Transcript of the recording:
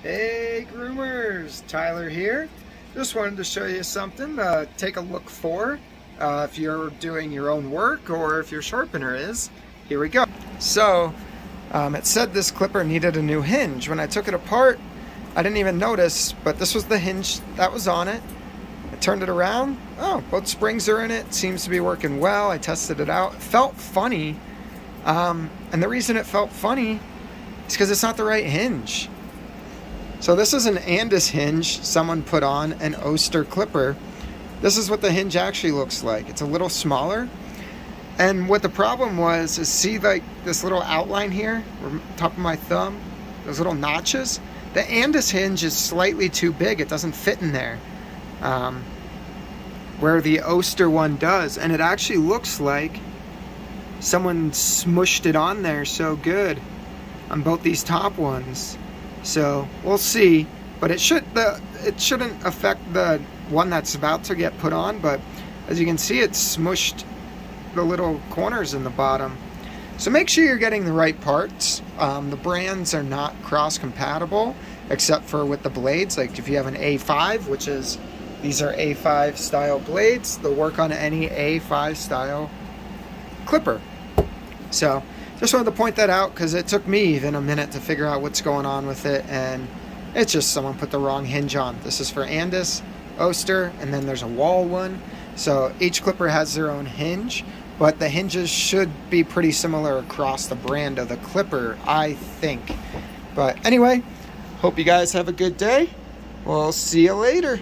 Hey groomers, Tyler here. Just wanted to show you something to take a look for if you're doing your own work or if your sharpener is. Here we go. So it said this clipper needed a new hinge. When I took it apart, I didn't even notice, but this was the hinge that was on it. I turned it around. Oh, both springs are in it. Seems to be working well. I tested it out. It felt funny. And the reason it felt funny is because it's not the right hinge. So this is an Andis hinge someone put on an Oster clipper. This is what the hinge actually looks like. It's a little smaller. And what the problem was is, see like this little outline here, top of my thumb, those little notches? The Andis hinge is slightly too big. It doesn't fit in there. Where the Oster one does. And it actually looks like someone smushed it on there so good on both these top ones. So we'll see, but it shouldn't affect the one that's about to get put on. But as you can see, it's smushed the little corners in the bottom. So make sure you're getting the right parts. The brands are not cross compatible except for with the blades. Like if you have an A5, which is, these are A5 style blades, they'll work on any A5 style clipper. So just wanted to point that out because it took me even a minute to figure out what's going on with it, and it's just someone put the wrong hinge on. This is for Andis, Oster, and then there's a wall one. So each clipper has their own hinge, but the hinges should be pretty similar across the brand of the clipper, I think. But anyway, hope you guys have a good day. We'll see you later.